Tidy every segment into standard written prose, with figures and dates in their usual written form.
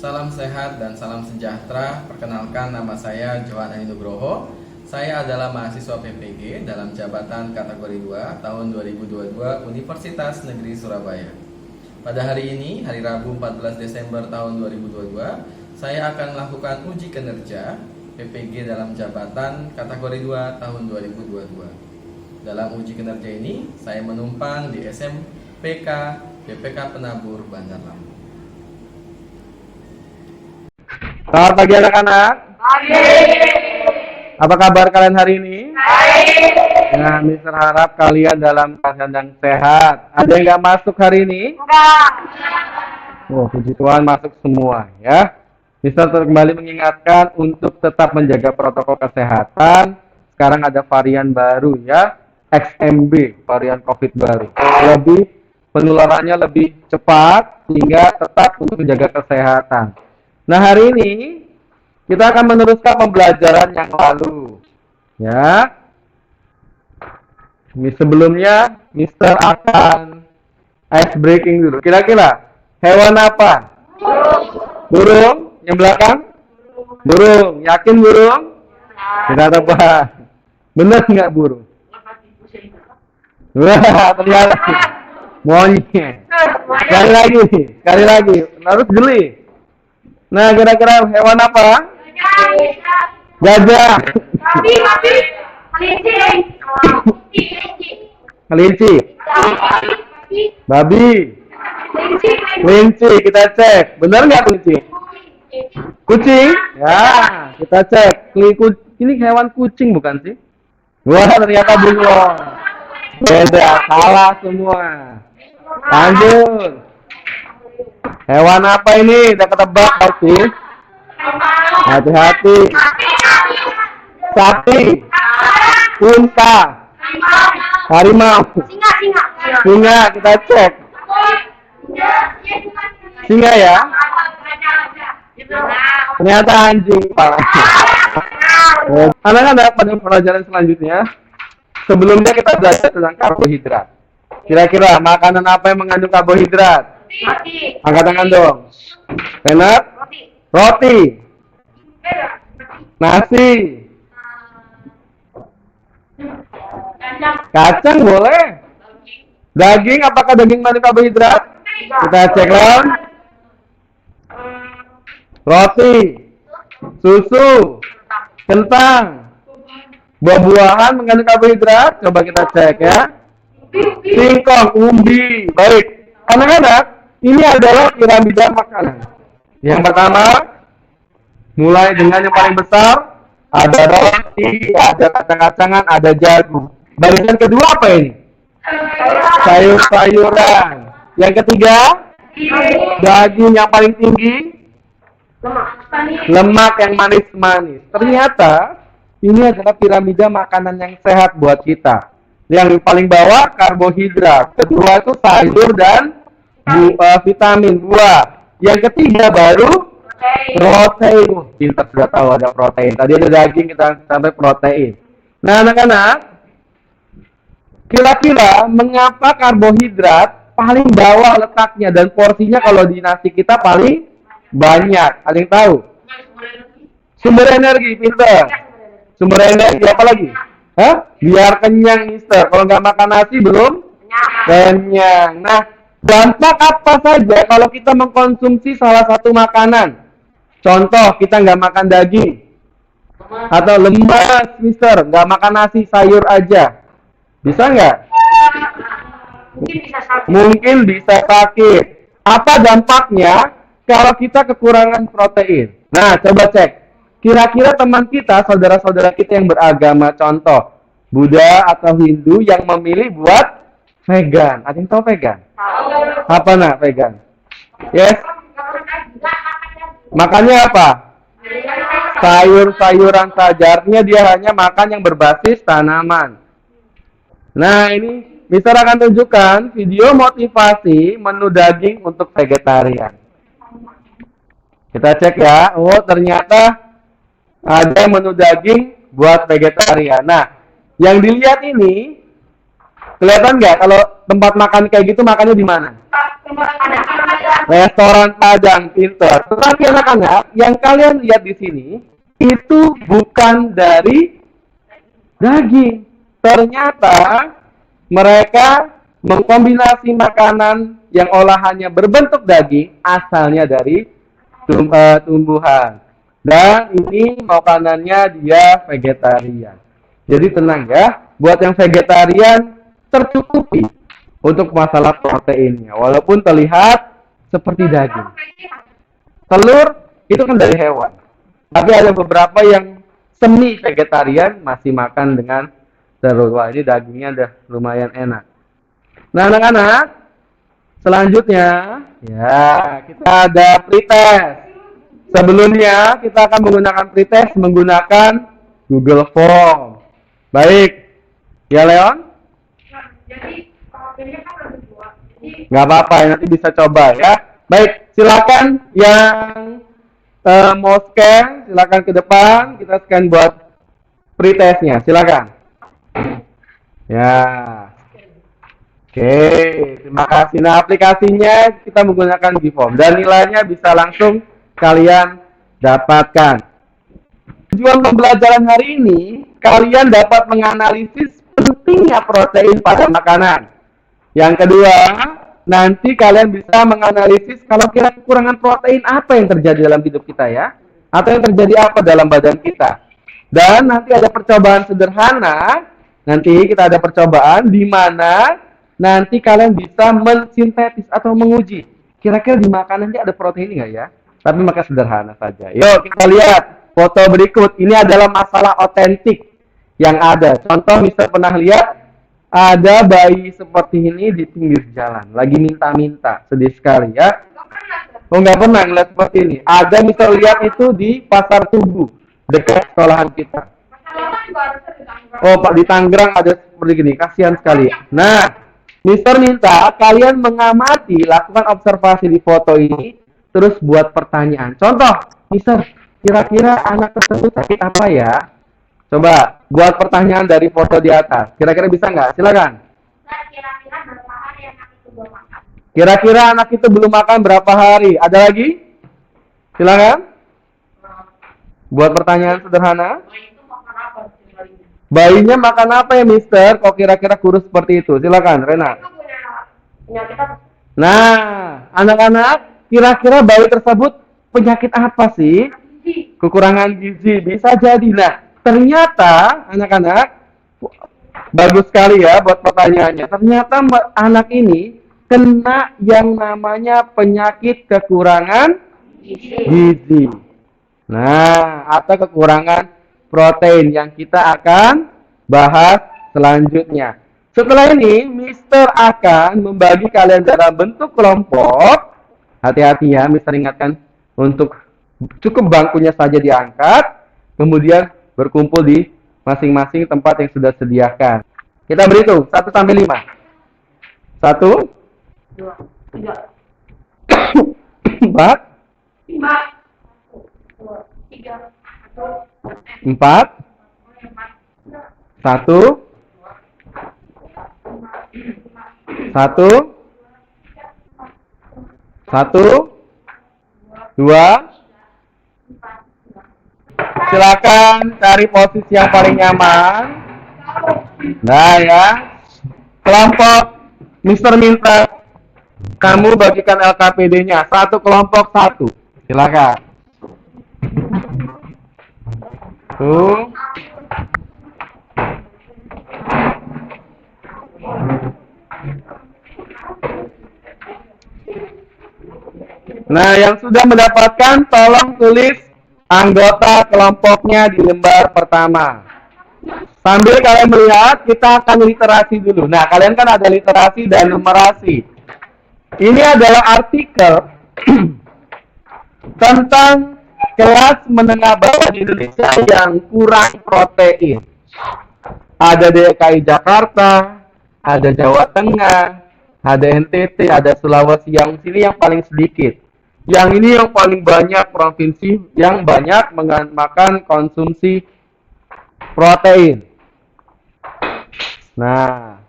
Salam sehat dan salam sejahtera. Perkenalkan, nama saya Johan Adi Nugroho. Saya adalah mahasiswa PPG dalam jabatan kategori 2 tahun 2022 Universitas Negeri Surabaya. Pada hari ini, hari Rabu 14 Desember tahun 2022, saya akan melakukan uji kinerja PPG dalam jabatan kategori 2 tahun 2022. Dalam uji kinerja ini, saya menumpang di SMPK BPK Penabur Bandar Lampung. Selamat pagi anak-anak. Apa kabar kalian hari ini? Nah, Mister harap kalian dalam keadaan yang sehat. Ada yang nggak masuk hari ini? Enggak. Oh, puji Tuhan masuk semua ya. Mister kembali mengingatkan untuk tetap menjaga protokol kesehatan. Sekarang ada varian baru ya, XMB, varian COVID baru. Penularannya lebih cepat sehingga tetap untuk menjaga kesehatan. Nah, hari ini kita akan meneruskan pembelajaran yang lalu. Ya. Sebelumnya Mister akan ice breaking dulu. Kira-kira hewan apa? Burung. Yang belakang? Burung. Yakin burung? Kita tebak. Benar nggak burung? Wah, ternyata monyet. Sekali lagi. Harus jeli. Nah, kira-kira hewan apa? Gajah. Kelinci. Babi. Kelinci. Kita cek. Benar nggak kelinci? Kucing? Ya, kita cek. Ini hewan kucing bukan sih? Wah, ternyata bunglon. Beda, salah semua. Lanjut. Hewan apa ini? Udah ketebak pasti. Hati-hati. Sapi. Unta. Harimau. Singa, kita cek. Singa ya? Ternyata anjing, Pak. Anak-anak, pada pelajaran selanjutnya, sebelumnya kita belajar tentang karbohidrat. Kira-kira makanan apa yang mengandung karbohidrat? Angkat tangan dong. Renat? Roti. Nasi. Kacang boleh. Daging, apakah daging mengandung karbohidrat? Kita cek dong. Roti. Susu. Kentang. Buah-buahan mengandung karbohidrat? Coba kita cek ya. Singkong, umbi. Baik. Anak-anak, ini adalah piramida makanan. Yang pertama, mulai dengan yang paling besar, ada roti, ada kacang-kacangan, ada jagung. Barisan kedua apa ini? Sayur-sayuran. Yang ketiga, daging yang paling tinggi, lemak yang manis-manis. Ternyata, ini adalah piramida makanan yang sehat buat kita. Yang paling bawah karbohidrat, kedua itu sayur dan vitamin, buah. Yang ketiga baru protein. Pintar sudah tahu ada protein. Tadi ada daging, kita sampai protein. Nah, anak-anak, kira-kira mengapa karbohidrat paling bawah letaknya dan porsinya kalau di nasi kita paling banyak? Ada yang tahu? Sumber energi, pintar. Sumber energi apa lagi? Hah? Biar kenyang, Mister. Kalau nggak makan nasi belum kenyang. Nah, dampak apa saja kalau kita mengkonsumsi salah satu makanan? Contoh, kita nggak makan daging. Atau lemas, Mister. Nggak makan nasi, sayur aja. Bisa nggak? Mungkin bisa sakit. Apa dampaknya kalau kita kekurangan protein? Nah, coba cek. Kira-kira teman kita, saudara-saudara kita yang beragama, contoh, Buddha atau Hindu yang memilih buat vegan. Ada yang tahu vegan? Apa nak vegan? Yes. Makannya apa? Sayur-sayuran saja. Artinya dia hanya makan yang berbasis tanaman. Nah, ini Mister akan tunjukkan video motivasi menu daging untuk vegetarian. Kita cek ya. Oh, ternyata ada menu daging buat vegetarian. Nah, yang dilihat ini, kelihatan nggak kalau tempat makan kayak gitu makannya di mana? Restoran Padang, pintar. Tetapi anak-anak, yang kalian lihat di sini itu bukan dari daging. Ternyata mereka mengkombinasi makanan yang olahannya berbentuk daging asalnya dari tumbuhan. Dan ini makanannya dia vegetarian. Jadi tenang ya, buat yang vegetarian tercukupi untuk masalah proteinnya. Walaupun terlihat seperti daging. Telur itu kan dari hewan. Tapi ada beberapa yang semi vegetarian masih makan dengan telur. Wah, ini dagingnya udah lumayan enak. Nah, anak-anak, selanjutnya ya kita ada pretest. Sebelumnya kita akan menggunakan pretest menggunakan Google Form. Baik, ya Leon? Jadi kalau pilihnya kan lebih tua. Jadi Nggak apa-apa, nanti bisa coba ya. Baik, silakan yang mau scan, silakan ke depan. Kita scan buat pretestnya, silakan. Ya. Oke, terima kasih. Nah, aplikasinya kita menggunakan Gform dan nilainya bisa langsung kalian dapatkan. Tujuan pembelajaran hari ini, kalian dapat menganalisis pentingnya protein pada makanan. Yang kedua, nanti kalian bisa menganalisis kalau kira kekurangan protein apa yang terjadi dalam hidup kita ya, atau yang terjadi apa dalam badan kita. Dan nanti ada percobaan sederhana. Nanti kita ada percobaan di mana nanti kalian bisa mensintetis atau menguji kira-kira di makanan ini ada protein nggak ya. Tapi maka sederhana saja. Yuk kita lihat foto berikut. Ini adalah masalah otentik yang ada. Contoh, Mister pernah lihat ada bayi seperti ini di pinggir jalan, lagi minta-minta, sedih sekali ya. Oh, nggak pernah ngeliat seperti ini. Ada Mister lihat itu di Pasar Tugu dekat sekolahan kita. Oh, Pak, di Tangerang ada seperti ini. Kasihan sekali. Nah, Mister minta kalian mengamati, lakukan observasi di foto ini, terus buat pertanyaan. Contoh, Mister, kira-kira anak tersebut sakit apa ya? Coba buat pertanyaan dari foto di atas. Kira-kira bisa nggak? Silakan. kira-kira berapa hari anak itu belum makan? Kira-kira anak itu belum makan berapa hari? Ada lagi? Silakan. Buat pertanyaan sederhana. Bayi itu makan apa sih bayinya? Bayinya makan apa ya, Mister? Kok kira-kira kurus seperti itu? Silakan, Rena. Itu punya penyakit apa? Nah, anak-anak, kira-kira bayi tersebut penyakit apa sih? Gizi. Kekurangan gizi, bisa jadi. Nah, ternyata anak-anak, bagus sekali ya buat pertanyaannya. Ternyata anak ini kena yang namanya penyakit kekurangan gizi. Nah, atau kekurangan protein yang kita akan bahas selanjutnya. Setelah ini, Mister akan membagi kalian dalam bentuk kelompok. Hati-hati ya, Mister ingatkan untuk cukup bangkunya saja diangkat, kemudian berkumpul di masing-masing tempat yang sudah sediakan. Kita berhitung 1 sampai 5. 1, 2, 3, 4, 5, 2, 3, 4, 1, 1, 2. Silakan cari posisi yang paling nyaman. Nah ya, kelompok Mister minta kamu bagikan LKPD-nya. Satu kelompok 1. Silakan. Tuh. Nah, yang sudah mendapatkan tolong tulis anggota kelompoknya di lembar pertama. Sambil kalian melihat, kita akan literasi dulu. Nah, kalian kan ada literasi dan numerasi. Ini adalah artikel tentang kelas menengah bawah di Indonesia yang kurang protein. Ada DKI Jakarta, ada Jawa Tengah, ada NTT, ada Sulawesi, yang sini yang paling sedikit. Yang ini yang paling banyak provinsi yang banyak makan konsumsi protein. Nah,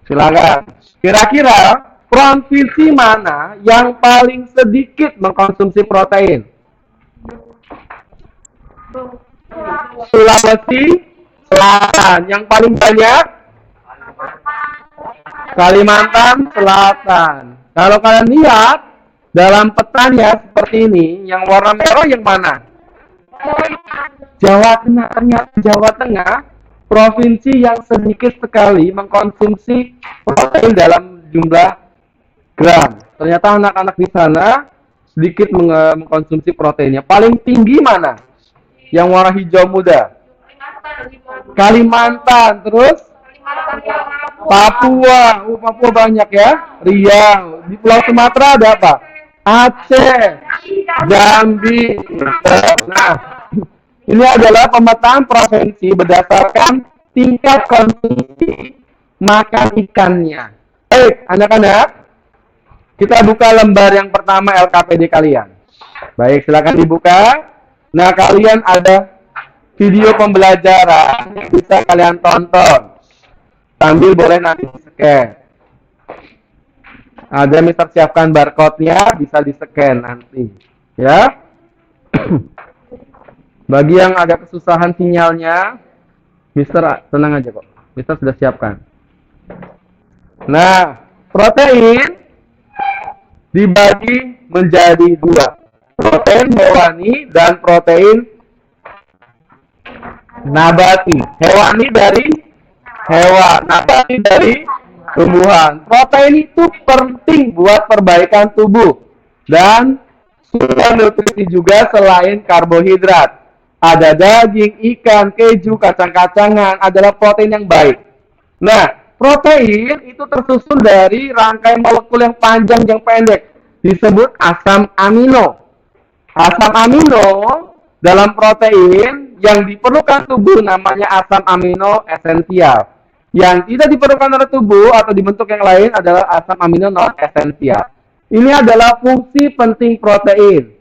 Silakan. Kira-kira provinsi mana yang paling sedikit mengkonsumsi protein? Sulawesi Selatan. Yang paling banyak? Kalimantan Selatan. Kalau kalian lihat dalam petanya seperti ini, yang warna merah yang mana? Jawa Tengah. Ternyata Jawa Tengah provinsi yang sedikit sekali mengkonsumsi protein dalam jumlah gram. Ternyata anak-anak di sana sedikit mengkonsumsi proteinnya. Paling tinggi mana? Yang warna hijau muda. Kalimantan. Terus Papua. Papua banyak ya. Riau. Di Pulau Sumatera ada apa? Aceh, Jambi. Nah, ini adalah pemetaan provinsi berdasarkan tingkat konsumsi makan ikannya. Baik, anak-anak, kita buka lembar yang pertama LKPD kalian. Baik, silakan dibuka. Nah, kalian ada video pembelajaran yang bisa kalian tonton. Sambil boleh nanti di-scan. Ada Mister siapkan barcode-nya, bisa di-scan nanti. Ya. Bagi yang ada kesusahan sinyalnya, Mister tenang aja kok. Mister sudah siapkan. Nah, protein dibagi menjadi dua. Protein hewani dan protein nabati. Hewani dari hewan, nabati dari tumbuhan. Protein itu penting buat perbaikan tubuh dan sumber nutrisi juga selain karbohidrat. Ada daging, ikan, keju, kacang-kacangan adalah protein yang baik. Nah, protein itu tersusun dari rangkaian molekul yang panjang yang pendek, disebut asam amino. Asam amino dalam protein yang diperlukan tubuh namanya asam amino esensial. Yang tidak diperlukan oleh tubuh atau dibentuk yang lain adalah asam amino non esensial. Ini adalah fungsi penting protein.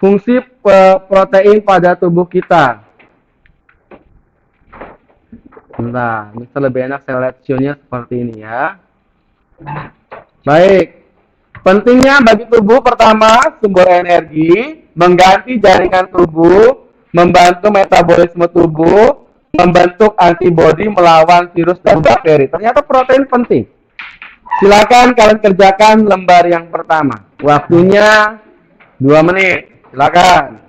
Fungsi protein pada tubuh kita. Nah, bisa lebih enak seleksinya seperti ini ya. Baik. Pentingnya bagi tubuh pertama, sumber energi, mengganti jaringan tubuh, membantu metabolisme tubuh, membentuk antibodi melawan virus dan bakteri. Ternyata protein penting. Silakan kalian kerjakan lembar yang pertama. Waktunya 2 menit. Silakan.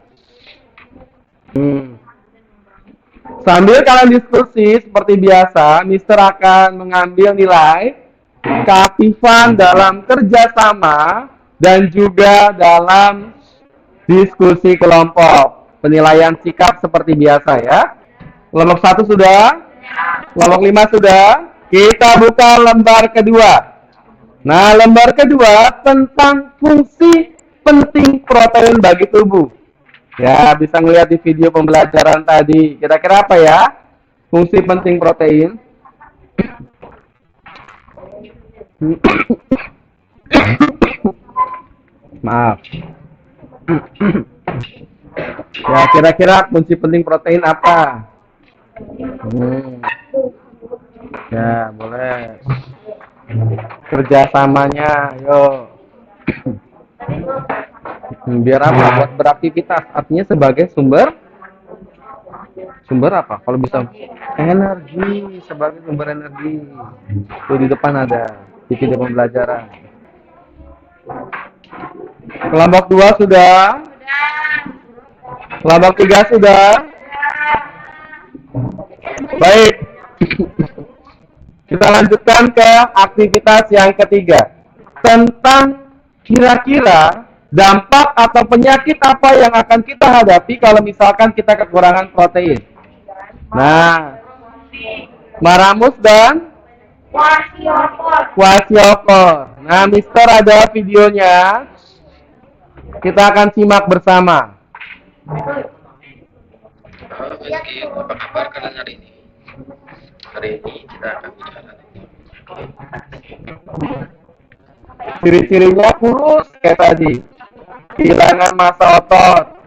Sambil kalian diskusi seperti biasa, Mister akan mengambil nilai keaktifan dalam kerjasama dan juga dalam diskusi kelompok. Penilaian sikap seperti biasa ya. Kelompok 1 sudah? Kelompok 5 sudah? Kita buka lembar kedua. Nah, lembar kedua tentang fungsi penting protein bagi tubuh. Ya, bisa ngelihat di video pembelajaran tadi. Kira-kira apa ya? Fungsi penting protein. Maaf. Ya, kira-kira fungsi penting protein apa? Ya, boleh. Kerjasamanya, yuk. Biar apa? Buat beraktivitas. Artinya sebagai sumber apa? Kalau bisa energi, sebagai sumber energi. Itu di depan ada di video pembelajaran. Kelompok 2 sudah? Kelompok 3 sudah? Baik. Kita lanjutkan ke aktivitas yang ketiga. Tentang kira-kira dampak atau penyakit apa yang akan kita hadapi kalau misalkan kita kekurangan protein. Nah, maramus dan kwashiorkor. Nah, Mister ada videonya. Kita akan simak bersama. Rizky, apa kabar kalian hari ini? Hari ini kita akan bicara. Ciri-cirinya kurus kayak tadi. Kehilangan massa otot,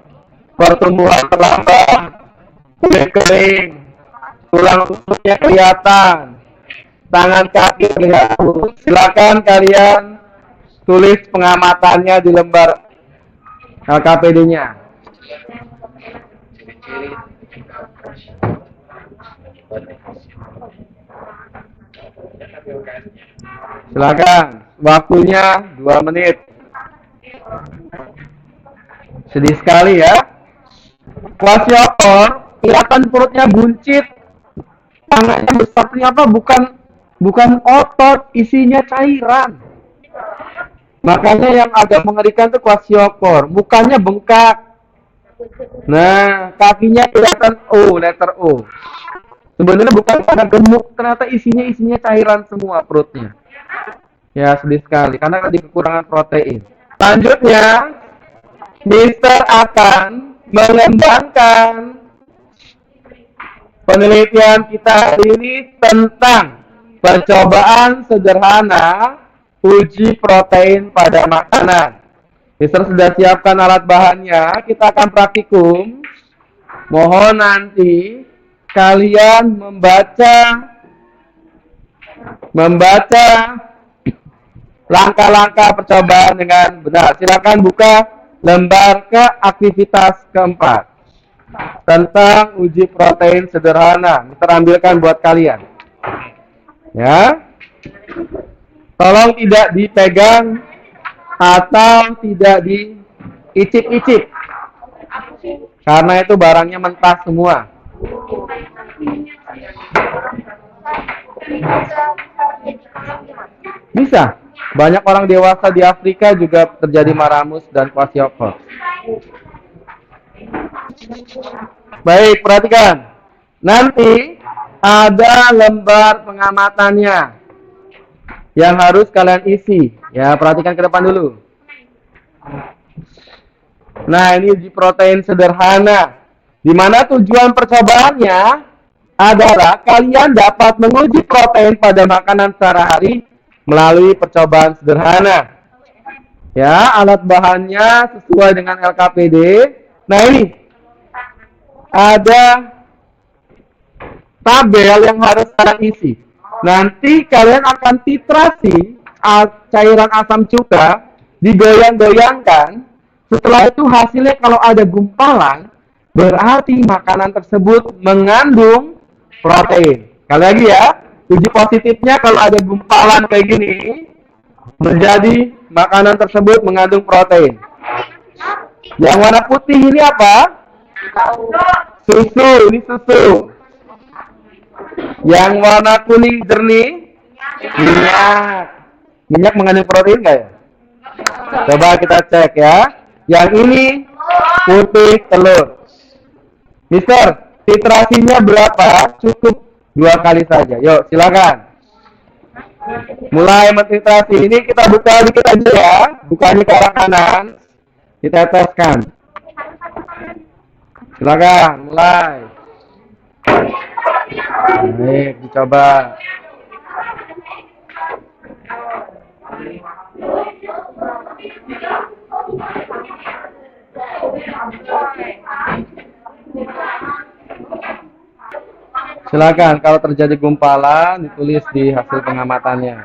pertumbuhan terlambat, kulit kering, tulang rusuknya kelihatan, tangan kaki terlihat lurus. Silakan kalian tulis pengamatannya di lembar LKPD-nya. Silakan, waktunya 2 menit. Sedih sekali ya. Kwasiokor, kelihatan perutnya buncit, tangannya besar, ternyata bukan otot, isinya cairan. Makanya yang agak mengerikan tuh kwasiokor, mukanya bengkak. Nah, kakinya kelihatan O, letter O. Sebenarnya bukan karena gemuk, ternyata isinya cairan semua perutnya. Ya, sedih sekali karena tadi kekurangan protein. Selanjutnya, Mister akan mengembangkan penelitian kita hari ini tentang percobaan sederhana uji protein pada makanan. Mister sudah siapkan alat bahannya, kita akan praktikum. Mohon nanti kalian membaca langkah-langkah percobaan dengan benar. Silakan buka lembar ke aktivitas keempat tentang uji protein sederhana. Mister ambilkan buat kalian. Ya. Tolong tidak dipegang atau tidak diicip-icip. Karena itu barangnya mentah semua. Bisa. Banyak orang dewasa di Afrika juga terjadi maramus dan kwashiorkor. Baik, perhatikan. Nanti ada lembar pengamatannya yang harus kalian isi. Ya, perhatikan ke depan dulu. Nah, ini uji protein sederhana. Di mana tujuan percobaannya adalah kalian dapat menguji protein pada makanan sehari-hari melalui percobaan sederhana. Ya, alat bahannya sesuai dengan LKPD. Nah, ini ada tabel yang harus kalian isi. Nanti kalian akan titrasi cairan asam cuka, digoyang-goyangkan. Setelah itu hasilnya kalau ada gumpalan, berarti makanan tersebut mengandung protein. Sekali lagi ya, uji positifnya kalau ada gumpalan kayak gini, menjadi makanan tersebut mengandung protein. Yang warna putih ini apa? Susu, ini susu. Yang warna kuning jernih, minyak. Minyak mengandung protein nggak ya? Coba kita cek ya. Yang ini putih telur. Mister, titrasinya berapa? Cukup 2 kali saja. Yuk, silakan. Mulai mentitrasi. Ini kita buka dikit aja ya. Bukanya ke arah kanan. Kita teskan. Silakan, mulai. Baik, dicoba. Silakan, kalau terjadi gumpalan ditulis di hasil pengamatannya.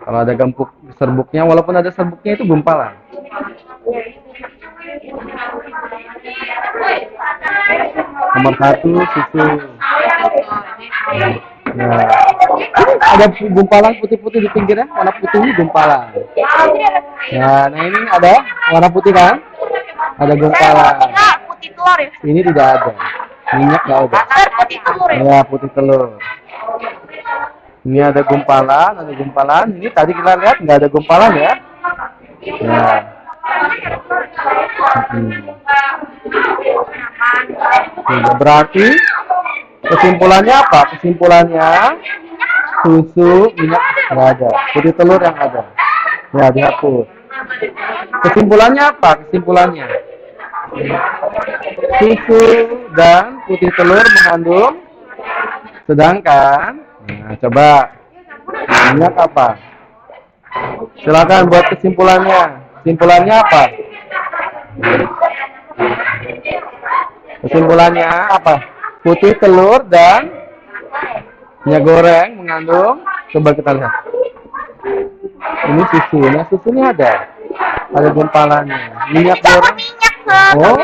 Kalau ada gempuk serbuknya, walaupun ada serbuknya itu gumpalan. Nomor 1 susu. Nah, ada gumpalan putih-putih di pinggirnya, warna putih ini gumpalan. Nah, ini ada warna putih kan? Ada gumpalan. Ini tidak ada. Minyak nggak ada. Ya, putih telur. Ini ada gumpalan, Ini tadi kita lihat nggak ada gumpalan ya. Nah. Berarti kesimpulannya apa? Kesimpulannya susu, minyak nggak ada. Putih telur yang ada. Ya, dihapus. Kesimpulannya apa? Kesimpulannya susu dan putih telur mengandung, sedangkan coba minyak apa? Silakan buat kesimpulannya. Kesimpulannya apa? Kesimpulannya apa? Putih telur dan minyak goreng mengandung, coba kita lihat. Ini susunya, susunya ada gumpalannya. Minyak goreng. Minyak sob. Oh,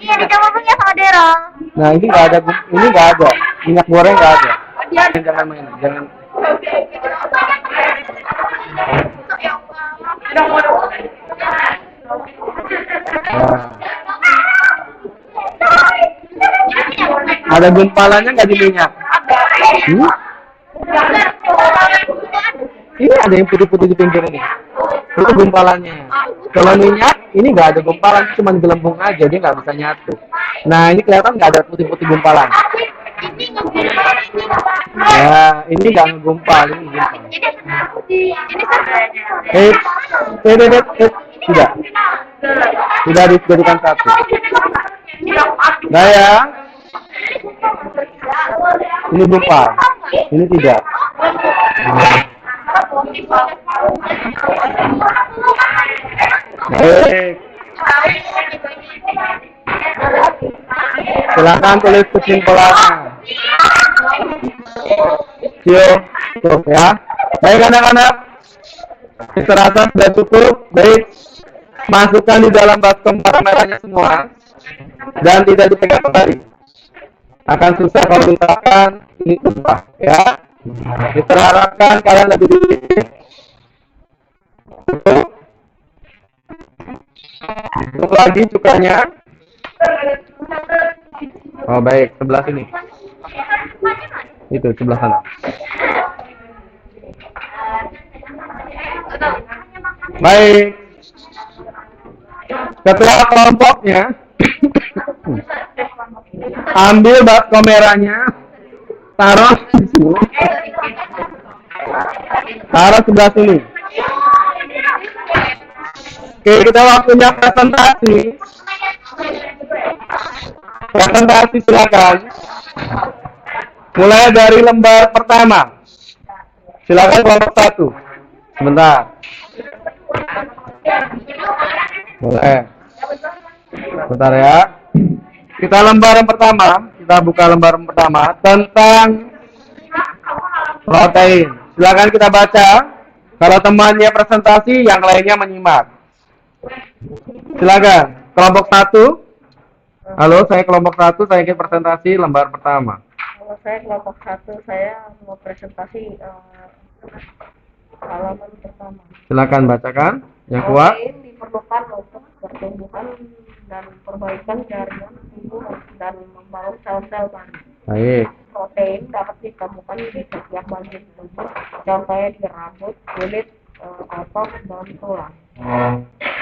Iya ditambah minyak sama derong. nah ini nggak ada, ini nggak ada. Minyak goreng nggak ada. Jangan main, jangan. Nah, ada gumpalannya nggak di minyak? Hmm? Ini ada yang putih-putih di pinggir ini. Itu gumpalannya. Kalau minyak, ini nggak ada gumpalan, cuma gelembung aja, dia nggak bisa nyatu. Nah, ini kelihatan nggak ada putih-putih gumpalan. Ya, ini nggak ngegumpal, ini gumpal. Tidak. Tidak dijadikan satu. Nah ya, ini gumpal, ini tidak. Baik. Silakan tulis kesimpulannya. Tuh ya. Baik anak-anak, terasa sudah cukup. Baik, masukkan di dalam baskom merahnya semua dan tidak dipegang kembali. Akan susah kalau misalkan ini tumpah ya. Kita harapkan kalian lebih disiplin. Untuk lagi cukanya. Oh baik, sebelah sini. Itu sebelah sana. Baik. Setelah kelompoknya, ambil baskom merahnya, taruh di sini. Taruh sebelah sini. Oke, kita waktunya presentasi. Presentasi silakan. Mulai dari lembar pertama. Silakan kelompok 1. Sebentar. Boleh. Bentar ya. Kita lembaran pertama. Kita buka lembaran pertama tentang protein. Silakan kita baca. Kalau temannya presentasi, yang lainnya menyimak. Silakan. Kelompok 1. Halo, saya kelompok 1. Saya ingin presentasi lembar pertama. Kalau saya kelompok 1, saya mau presentasi halaman pertama. Silakan bacakan. Yang kuat. Protein diperlukan untuk pertumbuhan dan perbaikan jaringan tubuh dan membangun sel-sel baru. Baik. Protein dapat ditemukan di setiap bagian tubuh, contohnya di rambut, kulit, otot, dan tulang.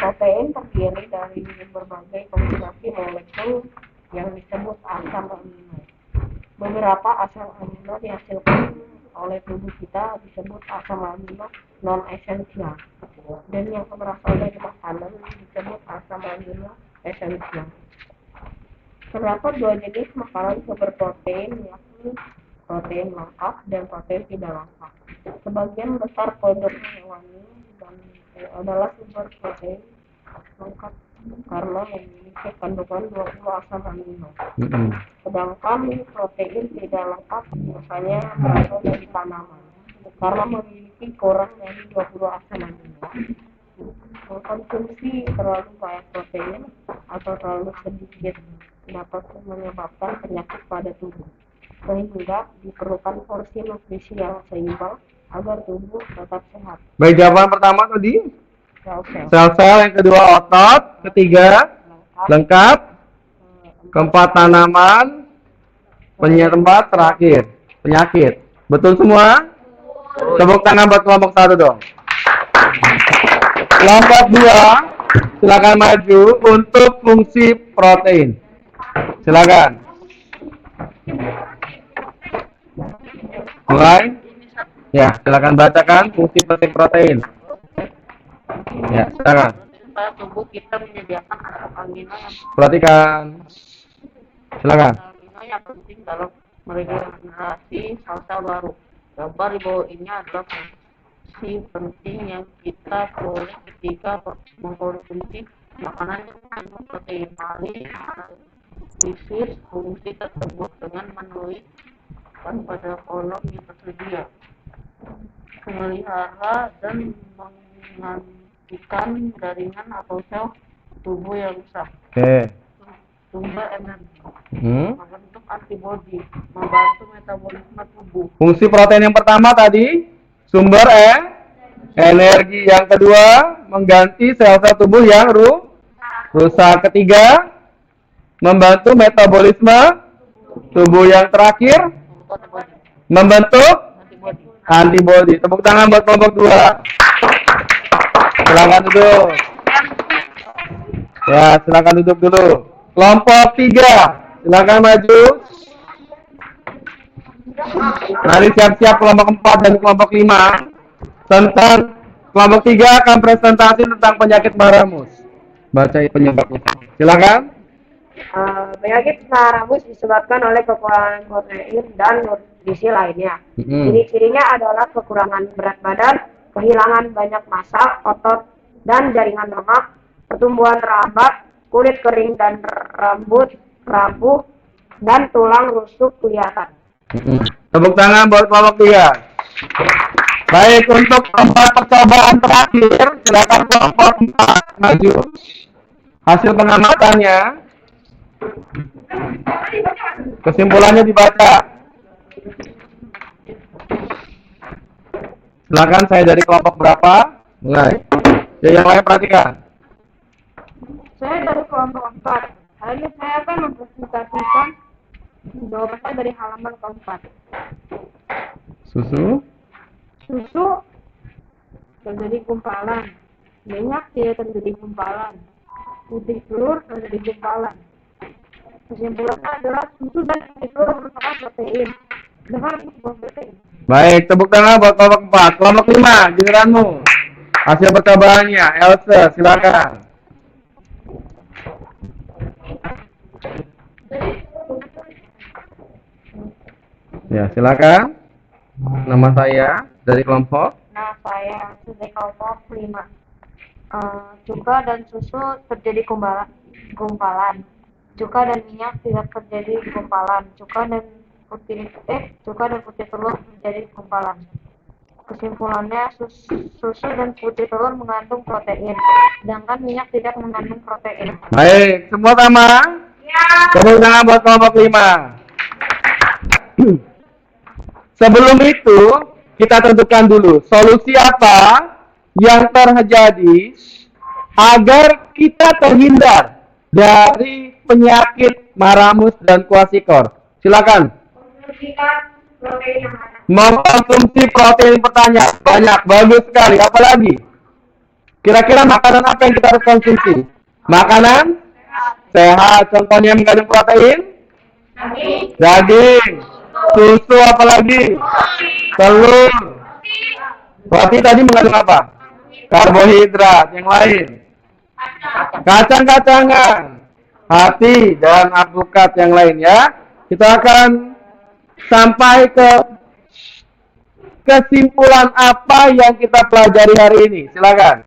Protein terdiri dari berbagai kombinasi molekul yang disebut asam amino. Beberapa asam amino dihasilkan oleh tubuh kita disebut asam amino non esensial, dan yang berasal dari makanan disebut asam amino esensial. Terdapat 2 jenis makanan sumber protein, yakni protein lengkap dan protein tidak lengkap. Sebagian besar produk hewani dan adalah sumber protein lengkap karena memiliki kandungan 20 asam amino. Sedangkan protein tidak lengkap biasanya berasal dari tanaman karena memiliki kurang dari 20 asam amino. Mengkonsumsi terlalu banyak protein atau terlalu sedikit dapat menyebabkan penyakit pada tubuh, sehingga diperlukan porsi nutrisi yang seimbang agar tubuh tetap sehat. Baik, jawaban pertama tadi Sel-sel sel-sel, yang kedua otot, ketiga lengkap, keempat tanaman, penyempat, terakhir penyakit. Betul semua? Tepuk tangan buat kelompok 1 dong. Kelompok 2, silakan maju untuk fungsi protein. Silakan. Mulai. Ya, silakan bacakan fungsi penting protein. Ya, silakan. supaya tubuh kita menyediakan asam amino yang Perhatikan. Silakan. yang penting dalam meregenerasi sel-sel baru. Gambar di bawah ini adalah fungsi penting yang kita peroleh ketika mengkonsumsi makanan yang mengandung protein. bisnis fungsi tersebut dengan menuliskan pada kolom yang tersedia. Memelihara dan menggantikan jaringan atau sel tubuh yang rusak. Oke. Sumber energi, Hmm. membentuk antibodi, membantu metabolisme tubuh. Fungsi protein yang pertama tadi sumber energi, yang kedua mengganti sel-sel tubuh yang rusak, ketiga membantu metabolisme tubuh, yang terakhir Antibodi, membentuk antibodi. antibodi. Tepuk tangan buat kelompok 2. Silakan duduk. Ya, silakan duduk dulu. Kelompok 3, silakan maju. Mari siap-siap kelompok 4 dan kelompok 5. Tentang kelompok 3 akan presentasi tentang penyakit Maramus. Baca penyebabnya. Silakan. Penyakit Maramus disebabkan oleh kekurangan protein dan nutrisi lainnya. Mm-mm. Ciri-cirinya adalah kekurangan berat badan, kehilangan banyak massa, otot dan jaringan lemak, pertumbuhan lambat, kulit kering dan rambut rapuh, dan tulang rusuk kelihatan. Tepuk tangan buat kelompok 3. Baik, untuk tempat percobaan terakhir, silakan kelompok 4 maju. Hasil pengamatannya, kesimpulannya dibaca. Silakan, saya dari kelompok berapa? Mulai. Ya, yang lain perhatikan. Saya dari kelompok 4. Hari ini saya akan mempresentasikan jawabannya dari halaman keempat. Susu. Susu terjadi gumpalan, minyak tidak terjadi gumpalan, putih telur terjadi gumpalan. Kesimpulannya adalah susu dan putih telur merupakan protein. Dengan sebuah protein. Baik, tepuk tangan buat kelompok 4. Kelompok 5, giliranmu. Hasil percobaannya, Elsa, silakan. Ya, silakan. Nama saya dari kelompok. Nah, saya dari kelompok 5. Cuka dan susu terjadi gumpalan. Cuka dan minyak tidak terjadi gumpalan. Cuka dan putih telur terjadi gumpalan. Kesimpulannya, susu dan putih telur mengandung protein, sedangkan minyak tidak mengandung protein. Baik, semua sama? Tepuk tangan buat kelompok 5. Sebelum itu, kita tentukan dulu solusi apa yang terjadi agar kita terhindar dari penyakit Maramus dan Kwashiorkor. Silakan. Mengkonsumsi protein banyak, bagus sekali. Apalagi? Kira-kira makanan apa yang kita harus konsumsi? Makanan sehat, contohnya mengandung protein, daging, susu, apalagi? Telur. Roti tadi mengandung apa? Karbohidrat. Yang lain? Kacang-kacangan, hati, dan alpukat yang lain ya. Kita akan sampai ke kesimpulan apa yang kita pelajari hari ini. Silakan.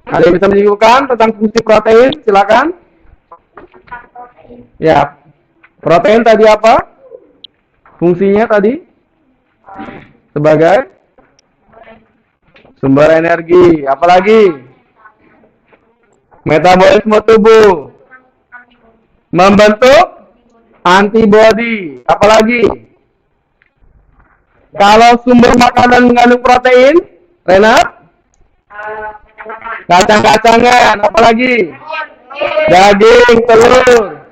Ada yang bisa menyimpulkan tentang fungsi protein? Silakan. Ya. Protein tadi apa? Fungsinya tadi? Sebagai sumber energi. Apalagi? Metabolisme tubuh. Membentuk antibodi. Apalagi? Kalau sumber makanan mengandung protein, Renat? Kacang-kacangan, apalagi? Daging, telur,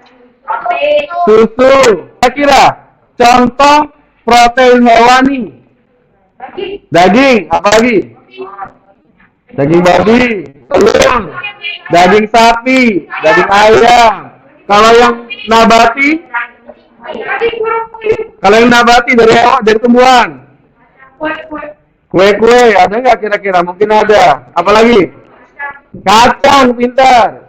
susu. Kira-kira contoh protein hewani. Daging, apalagi? Daging babi, telur, daging sapi, daging ayam. Kalau yang nabati? Kalau yang nabati dari tumbuhan? Kue-kue, ada nggak kira-kira? Mungkin ada. Apalagi? Kacang, pintar.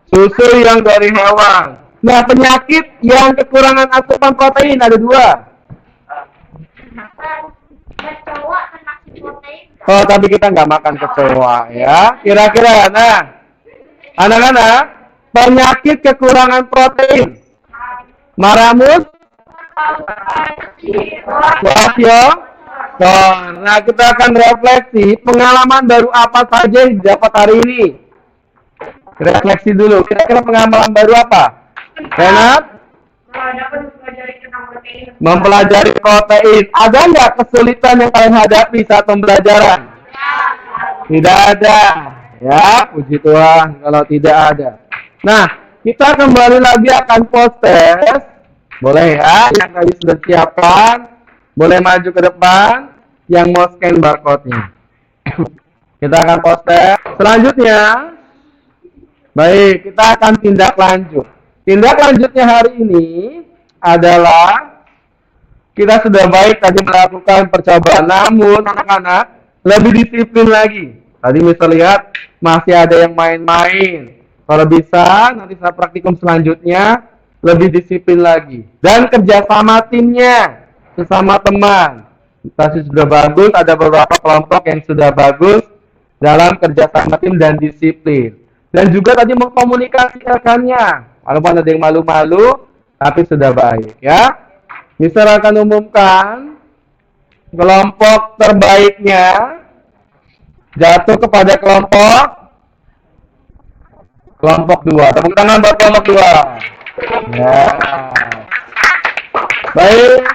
Susu yang dari hewan. Nah, penyakit yang kekurangan asupan protein ada 2. Oh, tapi kita nggak makan kecoa ya. Kira-kira, nah, anak-anak, penyakit kekurangan protein. Maramus, kwashiorkor. Nah, kita akan refleksi pengalaman baru apa saja yang didapat hari ini. Refleksi dulu. Kira-kira pengalaman baru apa? Renat? Mempelajari protein. Ada nggak kesulitan yang kalian hadapi saat pembelajaran? Tidak ada. Ya, puji Tuhan kalau tidak ada. Nah, kita kembali lagi akan post test. Boleh ya, yang tadi sudah siapkan. Boleh maju ke depan. Yang mau scan barcode-nya. Kita akan post test. Selanjutnya, baik, kita akan tindak lanjut. Tindak lanjutnya hari ini adalah kita sudah baik tadi melakukan percobaan, namun anak-anak lebih disiplin lagi. Tadi bisa lihat masih ada yang main-main. Kalau bisa nanti saat praktikum selanjutnya lebih disiplin lagi. Dan kerjasama timnya sesama teman. Tadi sudah bagus, ada beberapa kelompok yang sudah bagus dalam kerjasama tim dan disiplin. Dan juga tadi mengkomunikasikannya. Walaupun ada yang malu-malu, tapi sudah baik ya. Mister akan umumkan kelompok terbaiknya jatuh kepada kelompok 2. Tepuk tangan buat kelompok 2. Ya. Baik.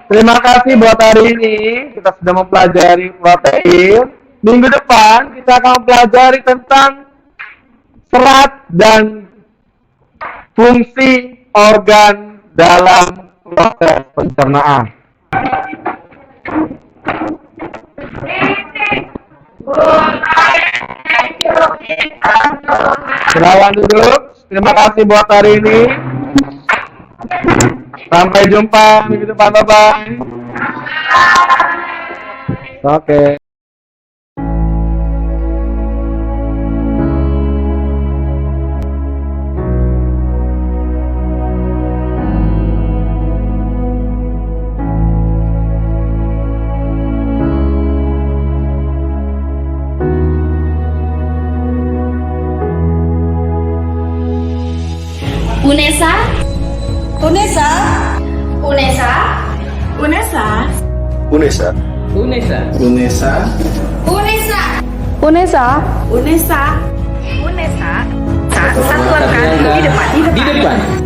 Terima kasih buat hari ini. Kita sudah mempelajari protein. Minggu depan kita akan mempelajari tentang serat dan fungsi organ dalam proses pencernaan. Silakan duduk. Terima kasih buat hari ini. Sampai jumpa minggu depan. Bye-bye. Oke. Unesa, Unesa, Unesa, Unesa, Unesa. Unesa. Unesa, Unesa, Unesa, Unesa. Satuan kaki di depan. Di depan.